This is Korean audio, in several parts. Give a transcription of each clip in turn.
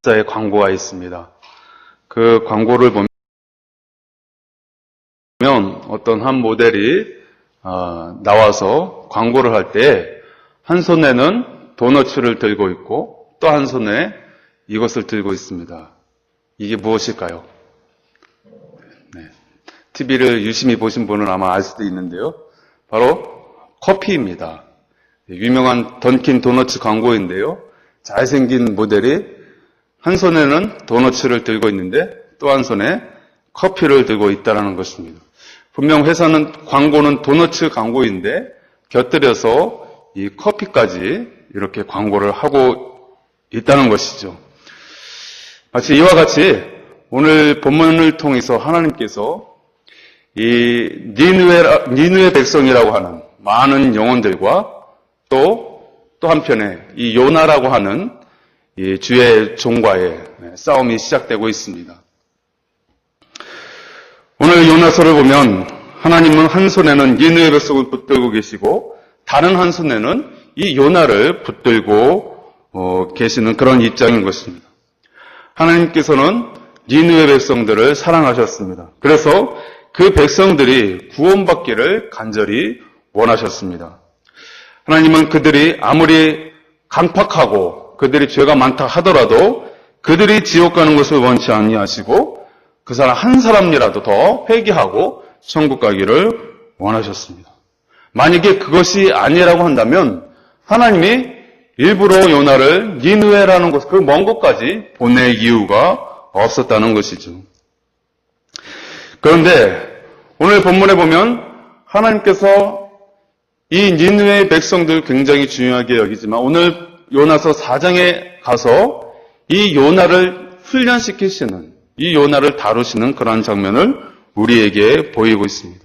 의 광고가 있습니다. 그 광고를 보면 어떤 한 모델이 나와서 광고를 할 때 한 손에는 도너츠를 들고 있고 또 한 손에 이것을 들고 있습니다. 이게 무엇일까요? 네. TV를 유심히 보신 분은 아마 알 수도 있는데요. 바로 커피입니다. 유명한 던킨 도너츠 광고인데요. 잘생긴 모델이 한 손에는 도너츠를 들고 있는데 또 한 손에 커피를 들고 있다는 것입니다. 분명 회사는 광고는 도너츠 광고인데 곁들여서 이 커피까지 이렇게 광고를 하고 있다는 것이죠. 마치 이와 같이 오늘 본문을 통해서 하나님께서 이 니느웨 백성이라고 하는 많은 영혼들과 또 한편에 이 요나라고 하는 이 주의 종과의 싸움이 시작되고 있습니다. 오늘 요나서를 보면 하나님은 한 손에는 니느웨 백성을 붙들고 계시고 다른 한 손에는 이 요나를 붙들고 계시는 그런 입장인 것입니다. 하나님께서는 니느웨 백성들을 사랑하셨습니다. 그래서 그 백성들이 구원받기를 간절히 원하셨습니다. 하나님은 그들이 아무리 강팍하고 그들이 죄가 많다 하더라도 그들이 지옥 가는 것을 원치 아니하시고 그 사람 한 사람이라도 더 회개하고 천국 가기를 원하셨습니다. 만약에 그것이 아니라고 한다면 하나님이 일부러 요나를 니느웨라는 곳, 그 먼 곳까지 보낼 이유가 없었다는 것이죠. 그런데 오늘 본문에 보면 하나님께서 이 니느웨 백성들 굉장히 중요하게 여기지만 오늘 요나서 4장에 가서 이 요나를 훈련시키시는, 이 요나를 다루시는 그런 장면을 우리에게 보이고 있습니다.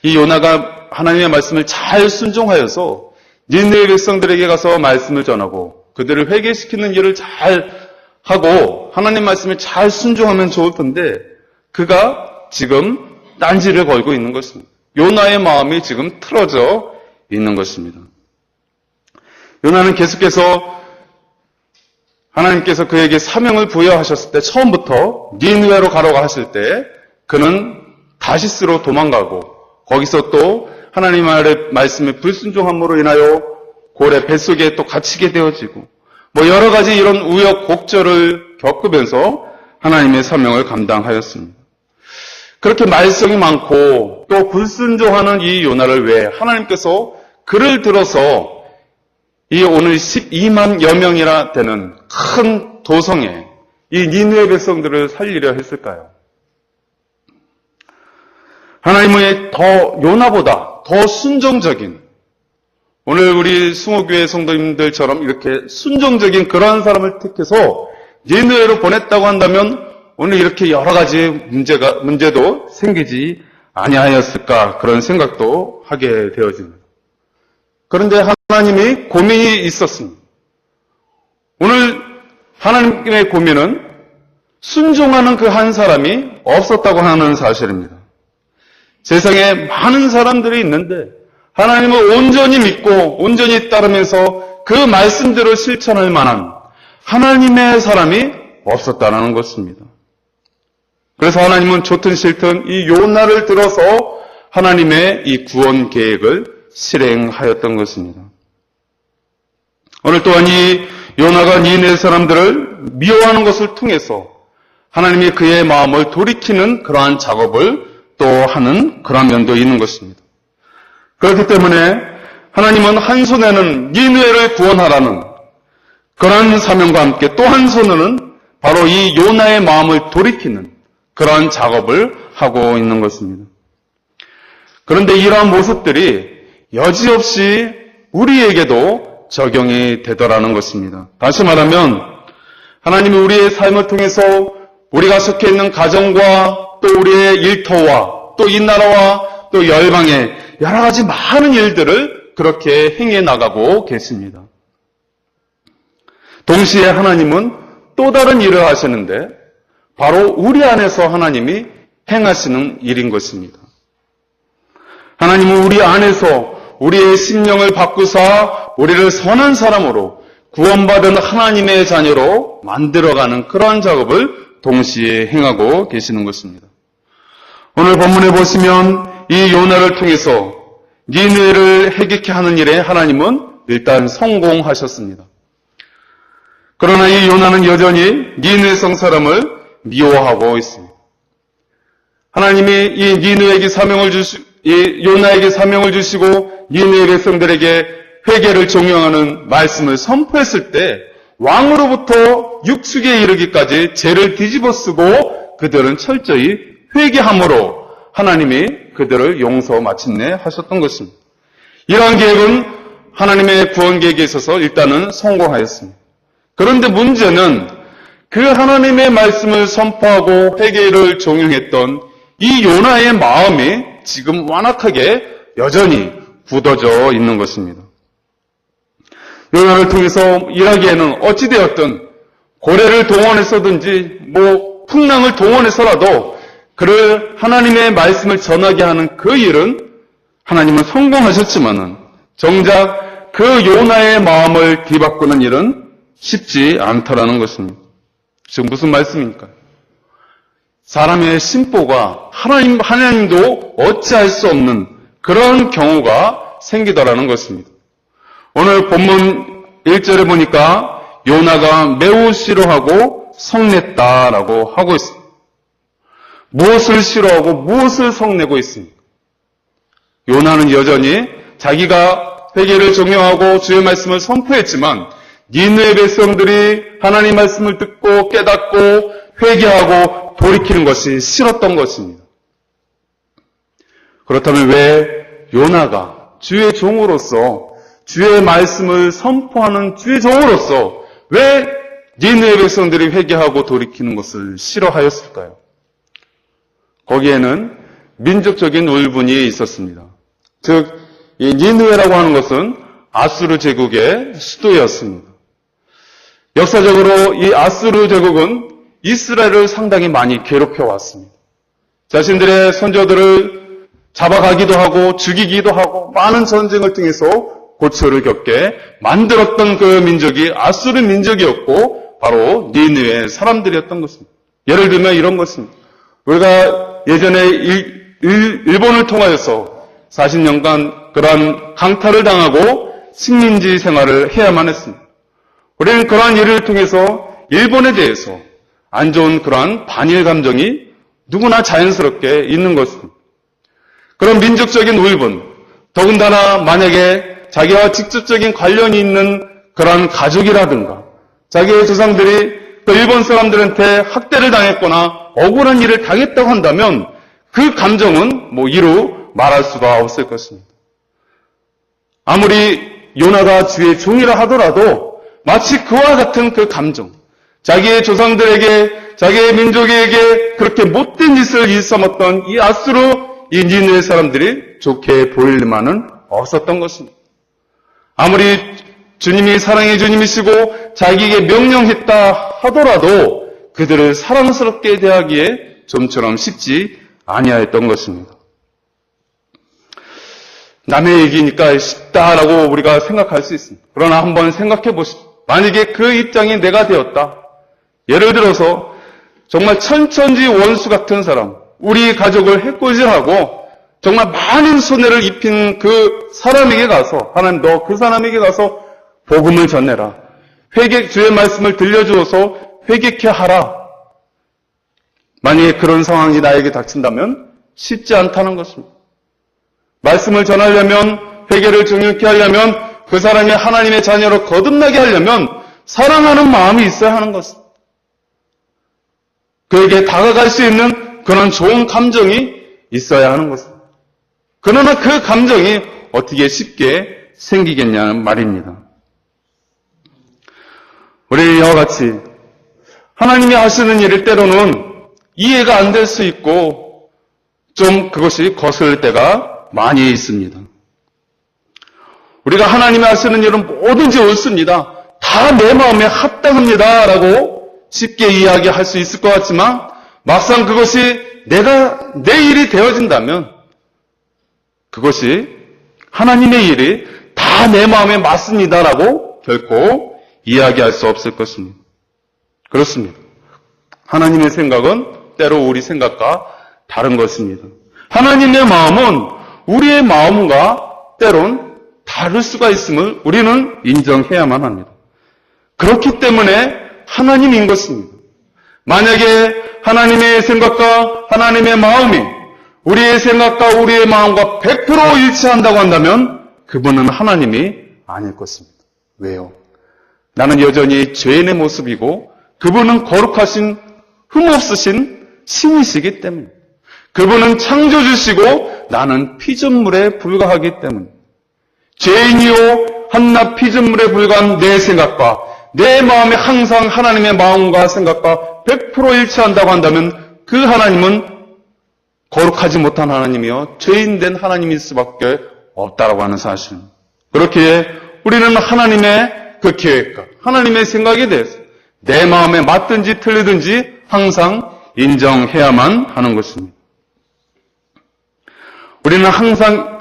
이 요나가 하나님의 말씀을 잘 순종하여서 니느웨 백성들에게 가서 말씀을 전하고 그들을 회개시키는 일을 잘 하고 하나님 말씀을 잘 순종하면 좋을 텐데 그가 지금 딴지를 걸고 있는 것입니다. 요나의 마음이 지금 틀어져 있는 것입니다. 요나는 계속해서 하나님께서 그에게 사명을 부여하셨을 때 처음부터 니느웨로 가라고 하실 때 그는 다시스로 도망가고 거기서 또 하나님의 말씀에 불순종함으로 인하여 고래 뱃속에 또 갇히게 되어지고 여러 가지 이런 우여곡절을 겪으면서 하나님의 사명을 감당하였습니다. 그렇게 말썽이 많고 또 불순종하는 이 요나를 왜 하나님께서 그를 들어서 이 오늘 12만여 명이나 되는 큰 도성에 이 니느웨 백성들을 살리려 했을까요? 하나님의 요나보다 더 순종적인, 오늘 우리 숭호교회 성도님들처럼 이렇게 순종적인 그러한 사람을 택해서 니느웨로 보냈다고 한다면 오늘 이렇게 여러 가지 문제도 생기지 아니하였을까 그런 생각도 하게 되어집니다. 그런데 하나님이 고민이 있었습니다. 오늘 하나님의 고민은 순종하는 그 한 사람이 없었다고 하는 사실입니다. 세상에 많은 사람들이 있는데 하나님을 온전히 믿고 온전히 따르면서 그 말씀대로 실천할 만한 하나님의 사람이 없었다는 것입니다. 그래서 하나님은 좋든 싫든 이 요나를 들어서 하나님의 이 구원 계획을 실행하였던 것입니다. 오늘 또한 이 요나가 니느웨 사람들을 미워하는 것을 통해서 하나님이 그의 마음을 돌이키는 그러한 작업을 또 하는 그런 면도 있는 것입니다. 그렇기 때문에 하나님은 한 손에는 니느웨를 구원하라는 그러한 사명과 함께 또 한 손으로는 바로 이 요나의 마음을 돌이키는 그러한 작업을 하고 있는 것입니다. 그런데 이러한 모습들이 여지없이 우리에게도 적용이 되더라는 것입니다. 다시 말하면 하나님이 우리의 삶을 통해서 우리가 속해 있는 가정과 또 우리의 일터와 또 이 나라와 또 열방의 여러 가지 많은 일들을 그렇게 행해 나가고 계십니다. 동시에 하나님은 또 다른 일을 하시는데 바로 우리 안에서 하나님이 행하시는 일인 것입니다. 하나님은 우리 안에서 우리의 심령을 바꾸사 우리를 선한 사람으로 구원받은 하나님의 자녀로 만들어가는 그러한 작업을 동시에 행하고 계시는 것입니다. 오늘 본문에 보시면 이 요나를 통해서 니느웨를 해결케 하는 일에 하나님은 일단 성공하셨습니다. 그러나 이 요나는 여전히 니느웨 성 사람을 미워하고 있습니다. 하나님이 이 니느웨에게 요나에게 사명을 주시고 니느웨 백성들에게 회개를 종용하는 말씀을 선포했을 때 왕으로부터 육축에 이르기까지 죄를 뒤집어 쓰고 그들은 철저히 회개함으로 하나님이 그들을 용서 마침내 하셨던 것입니다. 이러한 계획은 하나님의 구원 계획에 있어서 일단은 성공하였습니다. 그런데 문제는 그 하나님의 말씀을 선포하고 회개를 종용했던 이 요나의 마음이 지금 완악하게 여전히 굳어져 있는 것입니다. 요나를 통해서 일하기에는 어찌되었든 고래를 동원해서든지 풍랑을 동원해서라도 그를 하나님의 말씀을 전하게 하는 그 일은 하나님은 성공하셨지만은 정작 그 요나의 마음을 뒤바꾸는 일은 쉽지 않다라는 것입니다. 지금 무슨 말씀입니까? 사람의 심보가 하나님도 어찌할 수 없는 그런 경우가 생기더라는 것입니다. 오늘 본문 1절에 보니까 요나가 매우 싫어하고 성냈다라고 하고 있습니다. 무엇을 싫어하고 무엇을 성내고 있습니까? 요나는 여전히 자기가 회개를 종용하고 주의 말씀을 선포했지만 니느웨 백성들이 하나님 말씀을 듣고 깨닫고 회개하고 돌이키는 것이 싫었던 것입니다. 그렇다면 왜 요나가 주의 종으로서 주의 말씀을 선포하는 주의 종으로서 왜 니느웨 백성들이 회개하고 돌이키는 것을 싫어하였을까요? 거기에는 민족적인 울분이 있었습니다. 즉, 이 니느웨라고 하는 것은 아수르 제국의 수도였습니다. 역사적으로 이 아수르 제국은 이스라엘을 상당히 많이 괴롭혀 왔습니다. 자신들의 선조들을 잡아가기도 하고 죽이기도 하고 많은 전쟁을 통해서 고초를 겪게 만들었던 그 민족이 아수르 민족이었고 바로 니느웨 사람들이었던 것입니다. 예를 들면 이런 것입니다. 우리가 예전에 일본을 통하여서 40년간 그러한 강탈을 당하고 식민지 생활을 해야만 했습니다. 우리는 그러한 일을 통해서 일본에 대해서 안 좋은 그러한 반일 감정이 누구나 자연스럽게 있는 것입니다. 그런 민족적인 울분, 더군다나 만약에 자기와 직접적인 관련이 있는 그러한 가족이라든가 자기의 조상들이 또 일본 사람들한테 학대를 당했거나 억울한 일을 당했다고 한다면 그 감정은 이루 말할 수가 없을 것입니다. 아무리 요나가 주의 종이라 하더라도 마치 그와 같은 그 감정, 자기의 조상들에게, 자기의 민족에게 그렇게 못된 짓을 일삼았던 이 아수르, 이 니느웨 사람들이 좋게 보일 만은 없었던 것입니다. 아무리 주님이 사랑의 주님이시고 자기에게 명령했다 하더라도 그들을 사랑스럽게 대하기에 좀처럼 쉽지 아니하였던 것입니다. 남의 얘기니까 쉽다라고 우리가 생각할 수 있습니다. 그러나 한번 생각해 보십시오. 만약에 그 입장이 내가 되었다. 예를 들어서 정말 천천지 원수 같은 사람, 우리 가족을 해코지하고 정말 많은 손해를 입힌 그 사람에게 가서 하나님 너 그 사람에게 가서 복음을 전해라. 주의 말씀을 들려주어서 회개케 하라. 만약에 그런 상황이 나에게 닥친다면 쉽지 않다는 것입니다. 말씀을 전하려면 회개를 정확히 하려면 그 사람이 하나님의 자녀로 거듭나게 하려면 사랑하는 마음이 있어야 하는 것입니다. 그에게 다가갈 수 있는 그런 좋은 감정이 있어야 하는 것입니다. 그러나 그 감정이 어떻게 쉽게 생기겠냐는 말입니다. 우리 이와 같이 하나님이 하시는 일을 때로는 이해가 안 될 수 있고 좀 그것이 거슬릴 때가 많이 있습니다. 우리가 하나님이 하시는 일은 뭐든지 옳습니다. 다 내 마음에 합당합니다. 라고 쉽게 이야기할 수 있을 것 같지만 막상 그것이 내 일이 되어진다면 그것이 하나님의 일이 다 내 마음에 맞습니다라고 결코 이야기할 수 없을 것입니다. 그렇습니다. 하나님의 생각은 때로 우리 생각과 다른 것입니다. 하나님의 마음은 우리의 마음과 때론 다를 수가 있음을 우리는 인정해야만 합니다. 그렇기 때문에 하나님인 것입니다. 만약에 하나님의 생각과 하나님의 마음이 우리의 생각과 우리의 마음과 100% 일치한다고 한다면 그분은 하나님이 아닐 것입니다. 왜요? 나는 여전히 죄인의 모습이고 그분은 거룩하신 흠없으신 신이시기 때문에, 그분은 창조주시고 나는 피조물에 불과하기 때문에, 죄인이요 한낱 피조물에 불과한 내 생각과 내 마음이 항상 하나님의 마음과 생각과 100% 일치한다고 한다면 그 하나님은 거룩하지 못한 하나님이요 죄인된 하나님일 수밖에 없다라고 하는 사실입니다. 그렇기에 우리는 하나님의 그 계획과 하나님의 생각에 대해서 내 마음에 맞든지 틀리든지 항상 인정해야만 하는 것입니다. 우리는 항상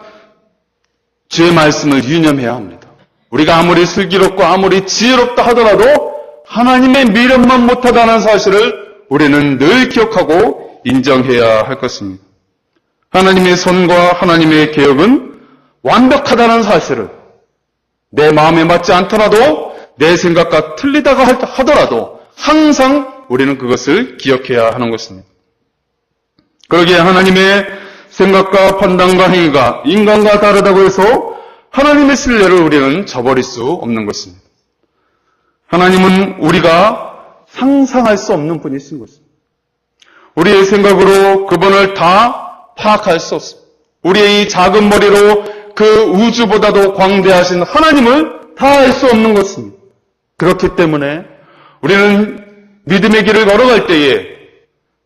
주의 말씀을 유념해야 합니다. 우리가 아무리 슬기롭고 아무리 지혜롭다 하더라도 하나님의 미련만 못하다는 사실을 우리는 늘 기억하고 인정해야 할 것입니다. 하나님의 손과 하나님의 계획은 완벽하다는 사실을 내 마음에 맞지 않더라도 내 생각과 틀리다가 하더라도 항상 우리는 그것을 기억해야 하는 것입니다. 그러기에 하나님의 생각과 판단과 행위가 인간과 다르다고 해서 하나님의 신뢰를 우리는 저버릴 수 없는 것입니다. 하나님은 우리가 상상할 수 없는 분이신 것입니다. 우리의 생각으로 그분을 다 파악할 수 없습니다. 우리의 이 작은 머리로 그 우주보다도 광대하신 하나님을 다 알 수 없는 것입니다. 그렇기 때문에 우리는 믿음의 길을 걸어갈 때에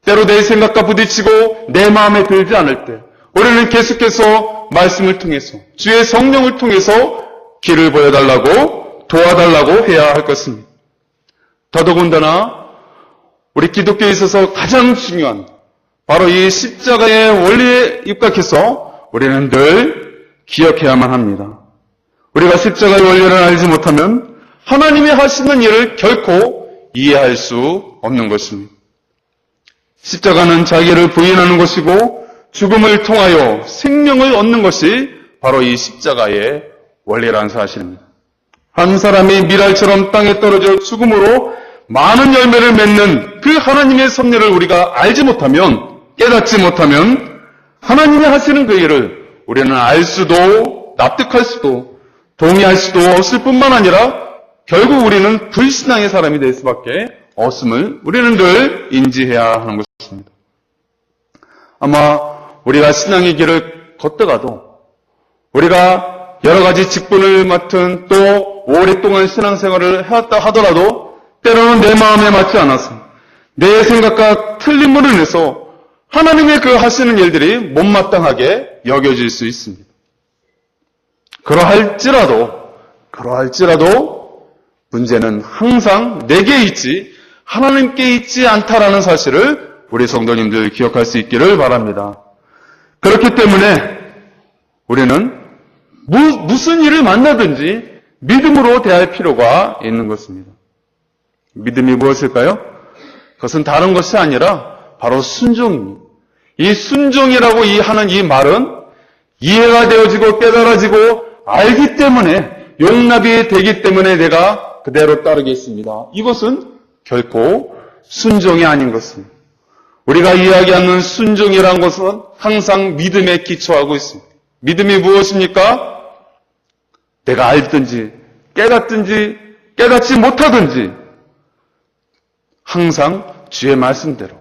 때로 내 생각과 부딪히고 내 마음에 들지 않을 때 우리는 계속해서 말씀을 통해서 주의 성령을 통해서 길을 보여달라고 도와달라고 해야 할 것입니다. 더더군다나 우리 기독교에 있어서 가장 중요한 바로 이 십자가의 원리에 입각해서 우리는 늘 기억해야만 합니다. 우리가 십자가의 원리를 알지 못하면 하나님이 하시는 일을 결코 이해할 수 없는 것입니다. 십자가는 자기를 부인하는 것이고 죽음을 통하여 생명을 얻는 것이 바로 이 십자가의 원리라는 사실입니다. 한 사람이 밀알처럼 땅에 떨어져 죽음으로 많은 열매를 맺는 그 하나님의 섭리를 우리가 알지 못하면, 깨닫지 못하면 하나님이 하시는 그 일을 우리는 알 수도 납득할 수도 동의할 수도 없을 뿐만 아니라 결국 우리는 불신앙의 사람이 될 수밖에 없음을 우리는 늘 인지해야 하는 것입니다. 아마 우리가 신앙의 길을 걷다가도 우리가 여러 가지 직분을 맡은 또 오랫동안 신앙생활을 해왔다 하더라도 때로는 내 마음에 맞지 않아서 내 생각과 틀림으로 인해서 하나님의 그 하시는 일들이 못마땅하게 여겨질 수 있습니다. 그러할지라도 문제는 항상 내게 있지 하나님께 있지 않다라는 사실을 우리 성도님들 기억할 수 있기를 바랍니다. 그렇기 때문에 우리는 무슨 일을 만나든지 믿음으로 대할 필요가 있는 것입니다. 믿음이 무엇일까요? 그것은 다른 것이 아니라 바로 순종입니다. 이 순종이라고 하는 이 말은 이해가 되어지고 깨달아지고 알기 때문에 용납이 되기 때문에 내가 그대로 따르겠습니다. 이것은 결코 순종이 아닌 것입니다. 우리가 이야기하는 순종이라는 것은 항상 믿음에 기초하고 있습니다. 믿음이 무엇입니까? 내가 알든지 깨닫든지 깨닫지 못하든지 항상 주의 말씀대로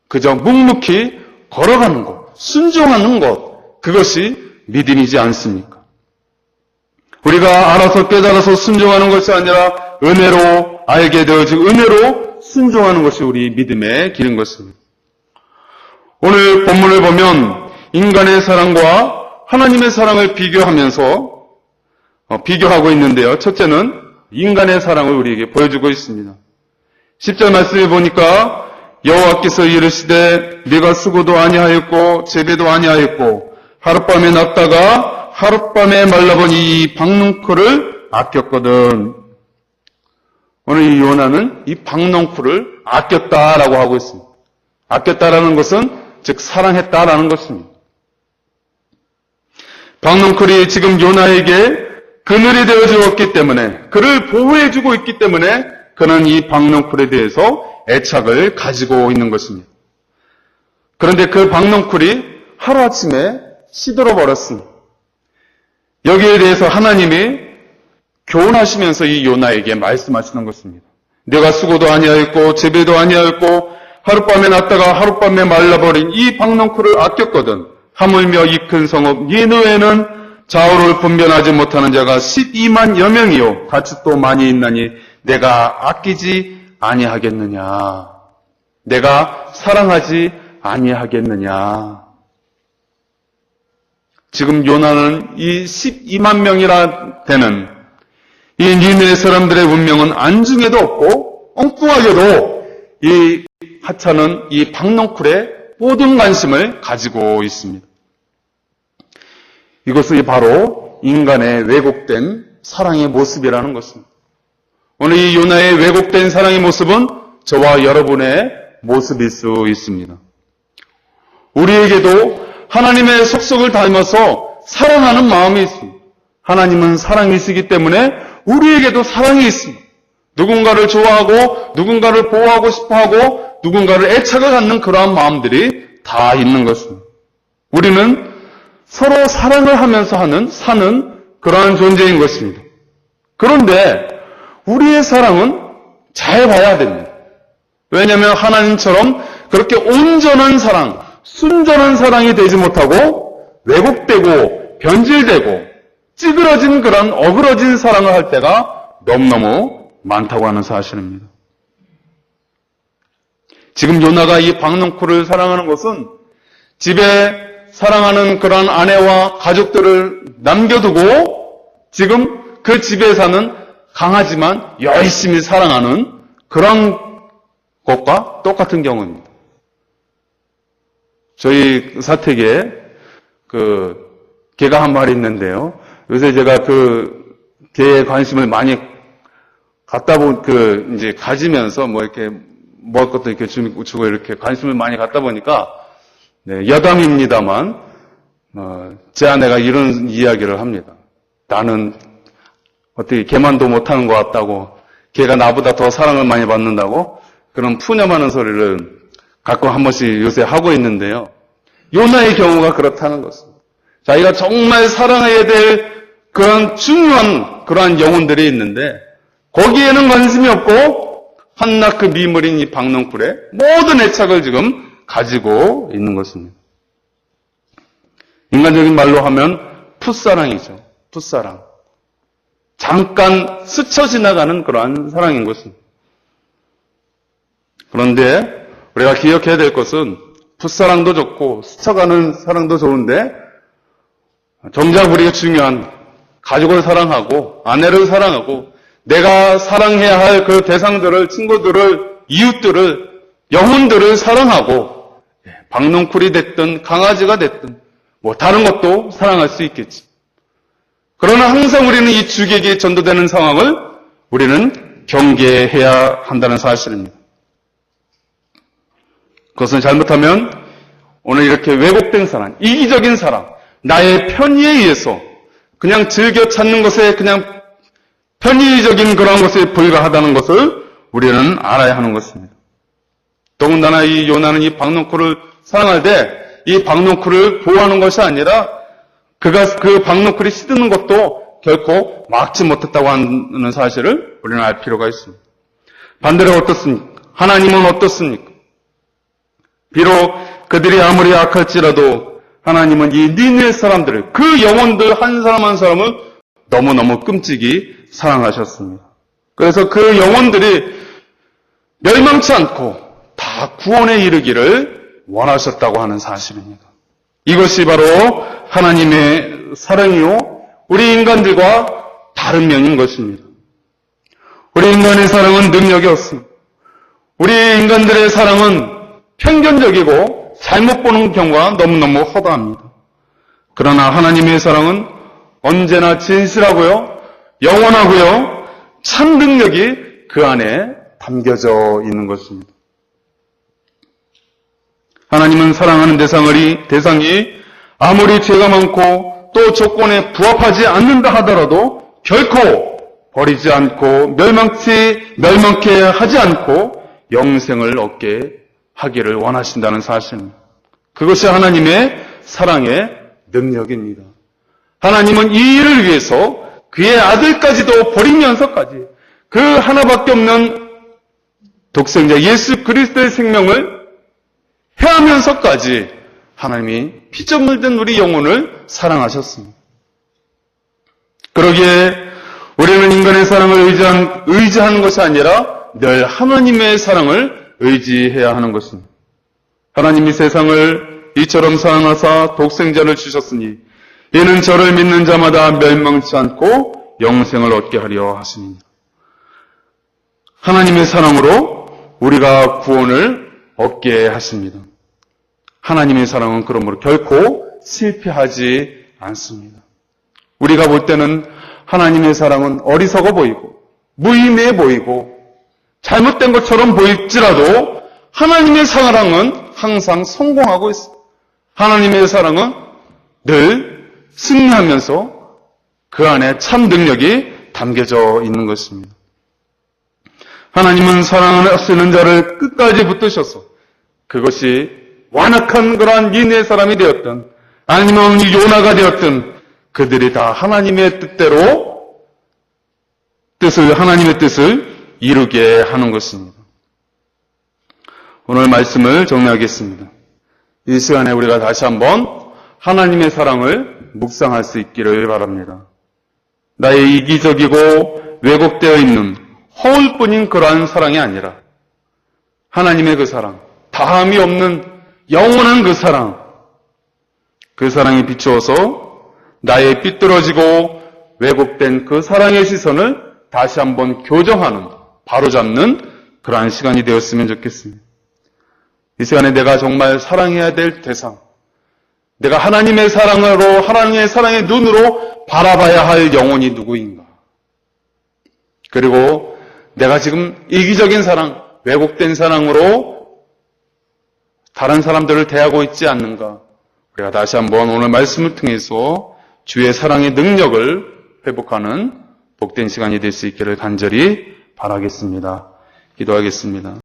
그저 묵묵히 걸어가는 것, 순종하는 것, 그것이 믿음이지 않습니까? 우리가 알아서 깨달아서 순종하는 것이 아니라 은혜로 알게 되어지고 은혜로 순종하는 것이 우리 믿음의 길인 것입니다. 오늘 본문을 보면 인간의 사랑과 하나님의 사랑을 비교하고 있는데요. 첫째는 인간의 사랑을 우리에게 보여주고 있습니다. 10절 말씀을 보니까 여호와께서 이르시되 네가 수고도 아니하였고 재배도 아니하였고 하룻밤에 났다가 하룻밤에 말라본 이 박능코를 아꼈거든. 오늘 이 요나는 이 박농쿨을 아꼈다라고 하고 있습니다. 아꼈다라는 것은 즉 사랑했다라는 것입니다. 박농쿨이 지금 요나에게 그늘이 되어 주었기 때문에, 그를 보호해 주고 있기 때문에 그는 이 박농쿨에 대해서 애착을 가지고 있는 것입니다. 그런데 그 박농쿨이 하루아침에 시들어 버렸습니다. 여기에 대해서 하나님이 교훈하시면서 이 요나에게 말씀하시는 것입니다. 내가 수고도 아니하였고 재배도 아니하였고 하룻밤에 났다가 하룻밤에 말라버린 이 박농쿨을 아꼈거든. 하물며 이 큰 성읍 니느웨는 좌우를 분별하지 못하는 자가 12만여 명이요 가축도 많이 있나니 내가 아끼지 아니하겠느냐. 내가 사랑하지 아니하겠느냐. 지금 요나는 이 12만 명이라 되는 이 니느웨 사람들의 운명은 안중에도 없고 엉뚱하게도 이 하찮은 이 박농쿨에 모든 관심을 가지고 있습니다. 이것이 바로 인간의 왜곡된 사랑의 모습이라는 것입니다. 오늘 이 요나의 왜곡된 사랑의 모습은 저와 여러분의 모습일 수 있습니다. 우리에게도 하나님의 속성을 닮아서 사랑하는 마음이 있습니다. 하나님은 사랑이시기 때문에 우리에게도 사랑이 있습니다. 누군가를 좋아하고 누군가를 보호하고 싶어하고 누군가를 애착을 갖는 그러한 마음들이 다 있는 것입니다. 우리는 서로 사랑을 하면서 사는 그러한 존재인 것입니다. 그런데 우리의 사랑은 잘 봐야 됩니다. 왜냐하면 하나님처럼 그렇게 온전한 사랑, 순전한 사랑이 되지 못하고 왜곡되고 변질되고 찌그러진 그런 어그러진 사랑을 할 때가 너무너무 많다고 하는 사실입니다. 지금 요나가 이 박농쿨을 사랑하는 것은 집에 사랑하는 그런 아내와 가족들을 남겨두고 지금 그 집에 사는 강하지만 열심히 사랑하는 그런 것과 똑같은 경우입니다. 저희 사택에 개가 한 마리 있는데요. 요새 제가 개에 관심을 많이 이제 가지면서 이렇게 먹을 것도 이렇게 주고 이렇게 관심을 많이 갖다 보니까, 네, 여담입니다만, 제 아내가 이런 이야기를 합니다. 나는 어떻게 개만도 못하는 것 같다고, 개가 나보다 더 사랑을 많이 받는다고, 그런 푸념하는 소리를 가끔 한 번씩 요새 하고 있는데요. 요나의 경우가 그렇다는 것입니다. 자기가 정말 사랑해야 될 그런 중요한 그러한 영혼들이 있는데, 거기에는 관심이 없고, 한낱 그 미물인 이 박농쿨에 모든 애착을 지금 가지고 있는 것입니다. 인간적인 말로 하면 풋사랑이죠. 풋사랑. 잠깐 스쳐 지나가는 그러한 사랑인 것입니다. 그런데 우리가 기억해야 될 것은 풋사랑도 좋고 스쳐가는 사랑도 좋은데 정작 우리가 중요한 가족을 사랑하고 아내를 사랑하고 내가 사랑해야 할 그 대상들을, 친구들을, 이웃들을, 영혼들을 사랑하고 박농쿨이 됐든 강아지가 됐든 다른 것도 사랑할 수 있겠지. 그러나 항상 우리는 이 주객이 전도되는 상황을 우리는 경계해야 한다는 사실입니다. 그것은 잘못하면 오늘 이렇게 왜곡된 사랑, 이기적인 사랑, 나의 편의에 의해서 그냥 즐겨 찾는 것에 그냥 편의적인 그런 것에 불과하다는 것을 우리는 알아야 하는 것입니다. 더군다나 이 요나는 이 박농쿨을 사랑할 때 이 박농쿨을 보호하는 것이 아니라 그가 그 박농쿨이 시드는 것도 결코 막지 못했다고 하는 사실을 우리는 알 필요가 있습니다. 반대로 어떻습니까? 하나님은 어떻습니까? 비록 그들이 아무리 악할지라도 하나님은 이 니느웨 사람들을, 그 영혼들 한 사람 한 사람을 너무너무 끔찍이 사랑하셨습니다. 그래서 그 영혼들이 멸망치 않고 다 구원에 이르기를 원하셨다고 하는 사실입니다. 이것이 바로 하나님의 사랑이요, 우리 인간들과 다른 면인 것입니다. 우리 인간의 사랑은 능력이 없습니다. 우리 인간들의 사랑은 편견적이고 잘못 보는 경우가 너무너무 허다합니다. 그러나 하나님의 사랑은 언제나 진실하고요, 영원하고요, 참 능력이 그 안에 담겨져 있는 것입니다. 하나님은 사랑하는 대상이 아무리 죄가 많고 또 조건에 부합하지 않는다 하더라도 결코 버리지 않고 멸망케 하지 않고 영생을 얻게 하기를 원하신다는 사실입니다. 그것이 하나님의 사랑의 능력입니다. 하나님은 이 일을 위해서 그의 아들까지도 버리면서까지 그 하나밖에 없는 독생자 예수 그리스도의 생명을 해하면서까지 하나님이 피점 물든 우리 영혼을 사랑하셨습니다. 그러기에 우리는 인간의 사랑을 의지하는 것이 아니라 늘 하나님의 사랑을 의지해야 하는 것입니다. 하나님이 세상을 이처럼 사랑하사 독생자를 주셨으니 이는 저를 믿는 자마다 멸망치 않고 영생을 얻게 하려 하십니다. 하나님의 사랑으로 우리가 구원을 얻게 하십니다. 하나님의 사랑은 그러므로 결코 실패하지 않습니다. 우리가 볼 때는 하나님의 사랑은 어리석어 보이고 무의미해 보이고 잘못된 것처럼 보일지라도 하나님의 사랑은 항상 성공하고 있습니다. 하나님의 사랑은 늘 승리하면서 그 안에 참 능력이 담겨져 있는 것입니다. 하나님은 사랑하시는 자를 끝까지 붙드셔서 그것이 완악한 그러한 니느웨 사람이 되었든 아니면 요나가 되었든 그들이 다 하나님의 하나님의 뜻을 이루게 하는 것입니다. 오늘 말씀을 정리하겠습니다. 이 시간에 우리가 다시 한번 하나님의 사랑을 묵상할 수 있기를 바랍니다. 나의 이기적이고 왜곡되어 있는 허울뿐인 그러한 사랑이 아니라 하나님의 그 사랑, 다함이 없는 영원한 그 사랑이 비추어서 나의 삐뚤어지고 왜곡된 그 사랑의 시선을 다시 한번 교정하는, 바로잡는 그러한 시간이 되었으면 좋겠습니다. 이 시간에 내가 정말 사랑해야 될 대상, 내가 하나님의 사랑으로, 하나님의 사랑의 눈으로 바라봐야 할 영혼이 누구인가? 그리고 내가 지금 이기적인 사랑, 왜곡된 사랑으로 다른 사람들을 대하고 있지 않는가? 우리가 다시 한번 오늘 말씀을 통해서 주의 사랑의 능력을 회복하는 복된 시간이 될 수 있기를 간절히 바라겠습니다. 기도하겠습니다.